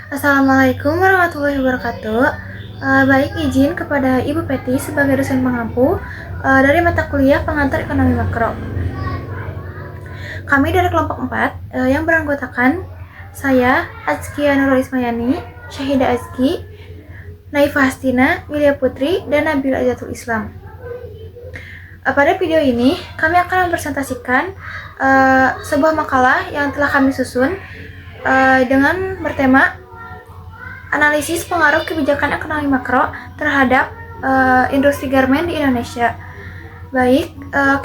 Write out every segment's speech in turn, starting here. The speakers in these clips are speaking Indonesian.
Assalamualaikum warahmatullahi wabarakatuh. Baik, izin kepada Ibu Peti sebagai dosen pengampu dari mata kuliah pengantar ekonomi makro. Kami dari kelompok 4 yang beranggotakan saya, Azkia Nurul Ismayani, Syahida Azki, Naifah Hastina, Milya Putri, dan Nabila Azatul Islam. Pada video ini, kami akan mempresentasikan sebuah makalah yang telah kami susun dengan bertema analisis pengaruh kebijakan ekonomi makro terhadap industri garmen di Indonesia. Baik,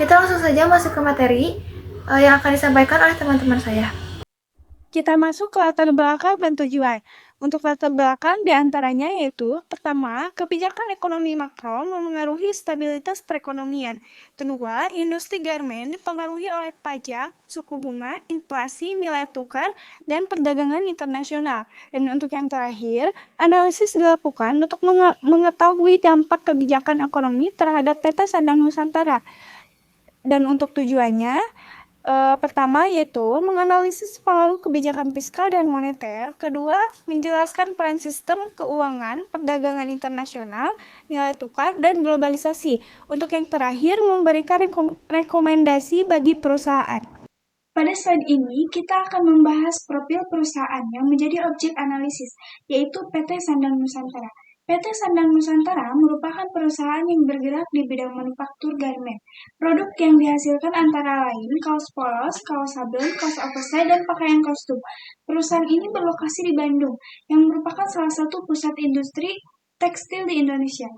kita langsung saja masuk ke materi yang akan disampaikan oleh teman-teman saya. Kita masuk ke latar belakang dan tujuan. Untuk latar belakang diantaranya yaitu, pertama, kebijakan ekonomi makro memengaruhi stabilitas perekonomian. Kedua, industri garmen dipengaruhi oleh pajak, suku bunga, inflasi, nilai tukar, dan perdagangan internasional. Dan untuk yang terakhir, analisis dilakukan untuk mengetahui dampak kebijakan ekonomi terhadap Peta Sandang Nusantara. Dan untuk tujuannya, pertama yaitu menganalisis pengaruh kebijakan fiskal dan moneter. Kedua, menjelaskan peran sistem keuangan, perdagangan internasional, nilai tukar, dan globalisasi. Untuk yang terakhir, memberikan rekomendasi bagi perusahaan. Pada slide ini, kita akan membahas profil perusahaan yang menjadi objek analisis, yaitu PT Sandang Nusantara. PT Sandang Nusantara merupakan perusahaan yang bergerak di bidang manufaktur garmen. Produk yang dihasilkan antara lain kaos polos, kaos sablon, kaos oversize, dan pakaian kostum. Perusahaan ini berlokasi di Bandung, yang merupakan salah satu pusat industri tekstil di Indonesia.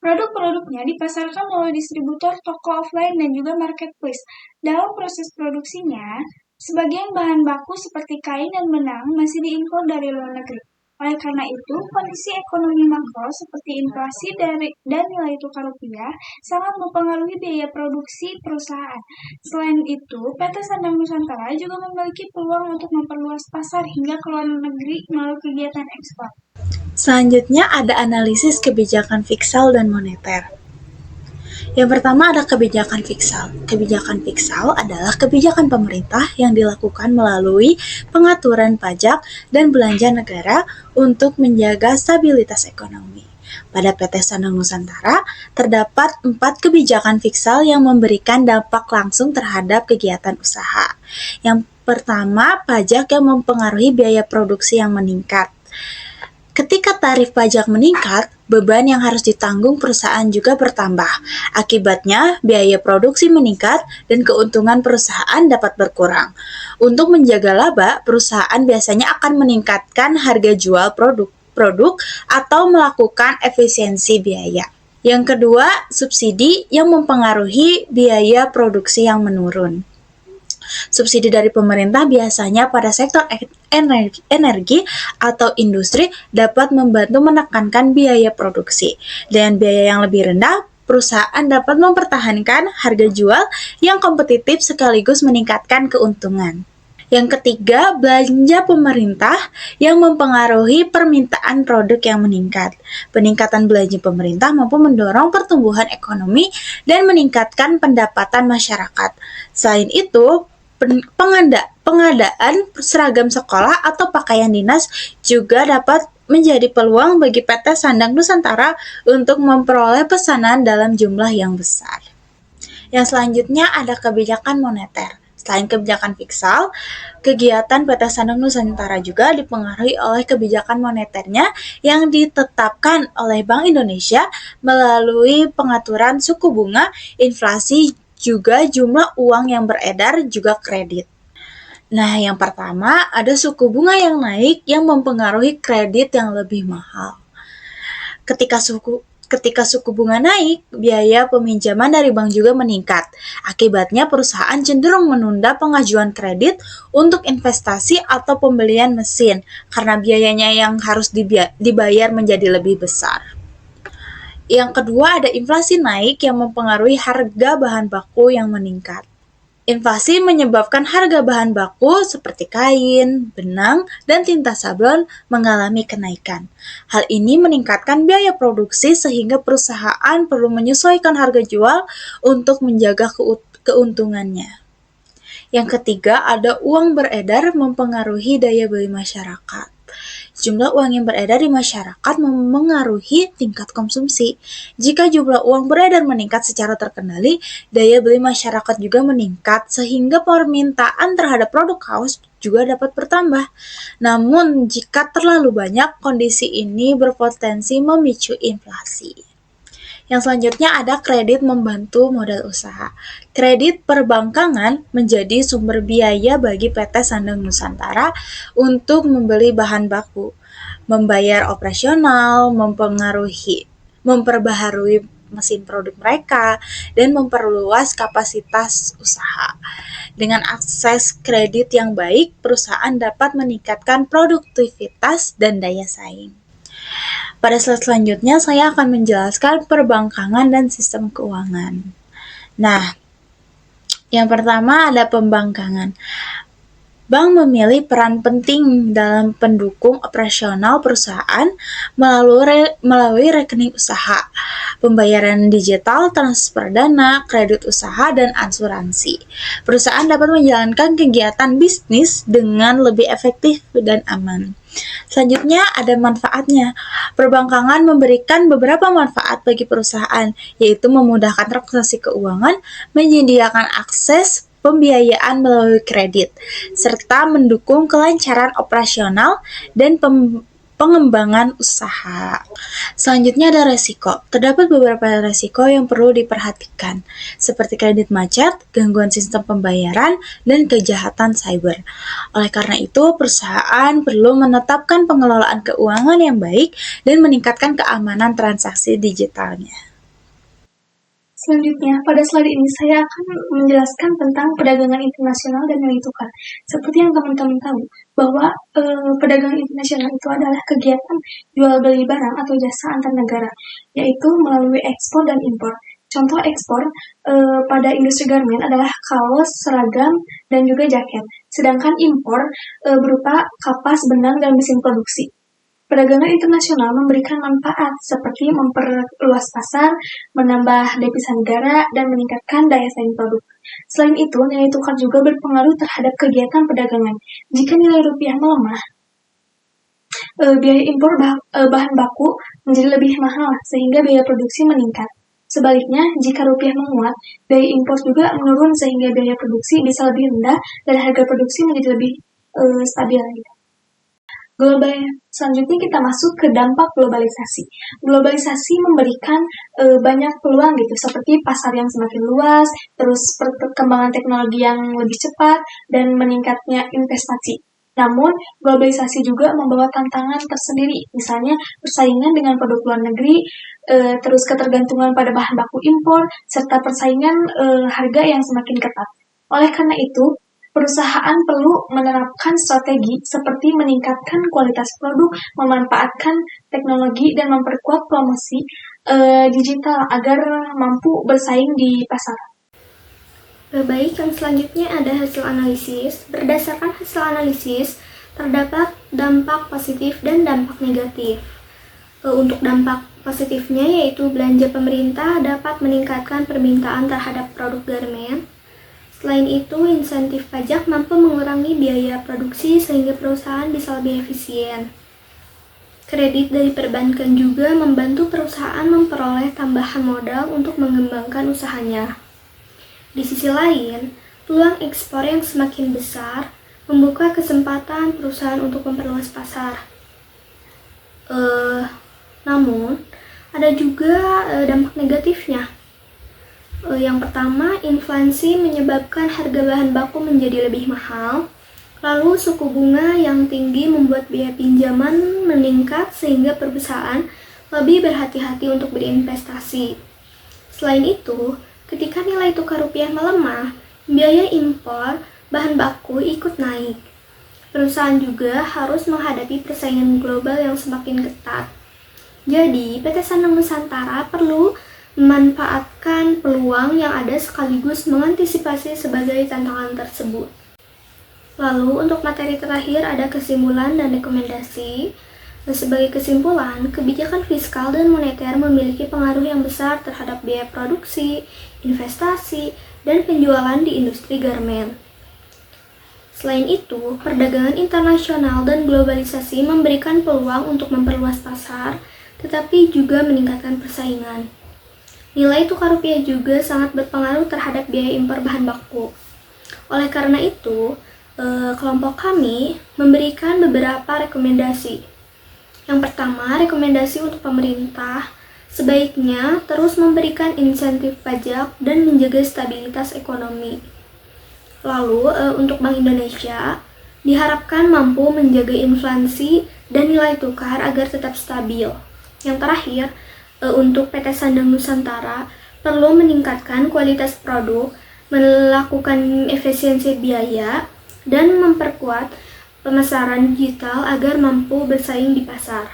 Produk-produknya dipasarkan melalui distributor, toko offline, dan juga marketplace. Dalam proses produksinya, sebagian bahan baku seperti kain dan benang masih diimpor dari luar negeri. Oleh karena itu, kondisi ekonomi makro seperti inflasi dan nilai tukar rupiah sangat mempengaruhi biaya produksi perusahaan. Selain itu, PT Sandang Nusantara juga memiliki peluang untuk memperluas pasar hingga ke luar negeri melalui kegiatan ekspor. Selanjutnya ada analisis kebijakan fiskal dan moneter. Yang pertama ada kebijakan fiskal. Kebijakan fiskal adalah kebijakan pemerintah yang dilakukan melalui pengaturan pajak dan belanja negara untuk menjaga stabilitas ekonomi. Pada PT Sandang Nusantara, terdapat 4 kebijakan fiskal yang memberikan dampak langsung terhadap kegiatan usaha. Yang pertama, pajak yang mempengaruhi biaya produksi yang meningkat. Ketika tarif pajak meningkat, beban yang harus ditanggung perusahaan juga bertambah. Akibatnya, biaya produksi meningkat dan keuntungan perusahaan dapat berkurang. Untuk menjaga laba, perusahaan biasanya akan meningkatkan harga jual produk atau melakukan efisiensi biaya. Yang kedua, subsidi yang mempengaruhi biaya produksi yang menurun. Subsidi dari pemerintah biasanya pada sektor energi atau industri dapat membantu menekankan biaya produksi. Dengan biaya yang lebih rendah, perusahaan dapat mempertahankan harga jual yang kompetitif sekaligus meningkatkan keuntungan. Yang ketiga, belanja pemerintah yang mempengaruhi permintaan produk yang meningkat. Peningkatan belanja pemerintah mampu mendorong pertumbuhan ekonomi dan meningkatkan pendapatan masyarakat. Selain itu, pengadaan seragam sekolah atau pakaian dinas juga dapat menjadi peluang bagi PT Sandang Nusantara untuk memperoleh pesanan dalam jumlah yang besar. Yang selanjutnya ada kebijakan moneter. Selain kebijakan fiskal, kegiatan PT Sandang Nusantara juga dipengaruhi oleh kebijakan moneternya yang ditetapkan oleh Bank Indonesia melalui pengaturan suku bunga, inflasi, juga jumlah uang yang beredar, juga kredit. Nah, yang pertama ada suku bunga yang naik yang mempengaruhi kredit yang lebih mahal. Ketika suku bunga naik, biaya peminjaman dari bank juga meningkat. Akibatnya perusahaan cenderung menunda pengajuan kredit untuk investasi atau pembelian mesin karena biayanya yang harus dibayar menjadi lebih besar. Yang kedua ada inflasi naik yang mempengaruhi harga bahan baku yang meningkat. Inflasi menyebabkan harga bahan baku seperti kain, benang, dan tinta sablon mengalami kenaikan. Hal ini meningkatkan biaya produksi sehingga perusahaan perlu menyesuaikan harga jual untuk menjaga keuntungannya. Yang ketiga ada uang beredar mempengaruhi daya beli masyarakat. Jumlah uang yang beredar di masyarakat memengaruhi tingkat konsumsi. Jika jumlah uang beredar meningkat secara terkendali, daya beli masyarakat juga meningkat sehingga permintaan terhadap produk kaos juga dapat bertambah. Namun, jika terlalu banyak, kondisi ini berpotensi memicu inflasi. Yang selanjutnya ada kredit membantu modal usaha. Kredit perbankan menjadi sumber biaya bagi PT Sandang Nusantara untuk membeli bahan baku, membayar operasional, memperbaharui mesin produk mereka, dan memperluas kapasitas usaha. Dengan akses kredit yang baik, perusahaan dapat meningkatkan produktivitas dan daya saing. Pada slide selanjutnya, saya akan menjelaskan perbankan dan sistem keuangan. Nah, yang pertama ada pembangkangan. Bank memilih peran penting dalam pendukung operasional perusahaan melalui rekening usaha, pembayaran digital, transfer dana, kredit usaha, dan asuransi. Perusahaan dapat menjalankan kegiatan bisnis dengan lebih efektif dan aman. Selanjutnya ada manfaatnya. Perbankan memberikan beberapa manfaat bagi perusahaan, yaitu memudahkan transaksi keuangan, menyediakan akses pembiayaan melalui kredit, serta mendukung kelancaran operasional dan pengembangan usaha. Selanjutnya ada resiko. Terdapat beberapa resiko yang perlu diperhatikan, seperti kredit macet, gangguan sistem pembayaran, dan kejahatan cyber. Oleh karena itu, perusahaan perlu menetapkan pengelolaan keuangan yang baik dan meningkatkan keamanan transaksi digitalnya. Selanjutnya, pada slide ini saya akan menjelaskan tentang perdagangan internasional dan nilai tukar. Seperti yang teman-teman tahu, bahwa perdagangan internasional itu adalah kegiatan jual beli barang atau jasa antar negara, yaitu melalui ekspor dan impor. Contoh ekspor pada industri garmen adalah kaos, seragam, dan juga jaket. Sedangkan impor berupa kapas, benang, dan mesin produksi. Perdagangan internasional memberikan manfaat seperti memperluas pasar, menambah devisa negara, dan meningkatkan daya saing produk. Selain itu, nilai tukar juga berpengaruh terhadap kegiatan perdagangan. Jika nilai rupiah melemah, biaya impor bahan baku menjadi lebih mahal sehingga biaya produksi meningkat. Sebaliknya, jika rupiah menguat, biaya impor juga menurun sehingga biaya produksi bisa lebih rendah dan harga produksi menjadi lebih stabil. Selanjutnya kita masuk ke dampak globalisasi. Globalisasi memberikan banyak peluang gitu, seperti pasar yang semakin luas, terus perkembangan teknologi yang lebih cepat, dan meningkatnya investasi. Namun, globalisasi juga membawa tantangan tersendiri, misalnya persaingan dengan produk luar negeri, terus ketergantungan pada bahan baku impor, serta persaingan harga yang semakin ketat. Oleh karena itu, perusahaan perlu menerapkan strategi seperti meningkatkan kualitas produk, memanfaatkan teknologi, dan memperkuat promosi digital agar mampu bersaing di pasar. Baik, yang selanjutnya ada hasil analisis. Berdasarkan hasil analisis, terdapat dampak positif dan dampak negatif. Untuk dampak positifnya yaitu belanja pemerintah dapat meningkatkan permintaan terhadap produk garmen. Selain itu, insentif pajak mampu mengurangi biaya produksi sehingga perusahaan bisa lebih efisien. Kredit dari perbankan juga membantu perusahaan memperoleh tambahan modal untuk mengembangkan usahanya. Di sisi lain, peluang ekspor yang semakin besar membuka kesempatan perusahaan untuk memperluas pasar. Namun, ada juga dampak negatifnya. Yang pertama, inflasi menyebabkan harga bahan baku menjadi lebih mahal. Lalu, suku bunga yang tinggi membuat biaya pinjaman meningkat sehingga perusahaan lebih berhati-hati untuk berinvestasi. Selain itu, ketika nilai tukar rupiah melemah, biaya impor bahan baku ikut naik. Perusahaan juga harus menghadapi persaingan global yang semakin ketat. Jadi, PT Sandang Nusantara perlu memanfaatkan peluang yang ada sekaligus mengantisipasi sebagai tantangan tersebut. Lalu untuk materi terakhir ada kesimpulan dan rekomendasi. Sebagai kesimpulan, kebijakan fiskal dan moneter memiliki pengaruh yang besar terhadap biaya produksi, investasi, dan penjualan di industri garmen. Selain itu, perdagangan internasional dan globalisasi memberikan peluang untuk memperluas pasar, tetapi juga meningkatkan persaingan. Nilai tukar rupiah juga sangat berpengaruh terhadap biaya impor bahan baku. Oleh karena itu, kelompok kami memberikan beberapa rekomendasi. Yang pertama, rekomendasi untuk pemerintah sebaiknya terus memberikan insentif pajak dan menjaga stabilitas ekonomi. Lalu, untuk Bank Indonesia, diharapkan mampu menjaga inflasi dan nilai tukar agar tetap stabil. Yang terakhir, untuk PT Sandang Nusantara perlu meningkatkan kualitas produk, melakukan efisiensi biaya, dan memperkuat pemasaran digital agar mampu bersaing di pasar.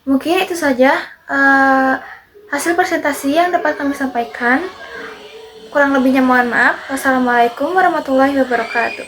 Mungkin itu saja hasil presentasi yang dapat kami sampaikan. Kurang lebihnya mohon maaf. Wassalamualaikum warahmatullahi wabarakatuh.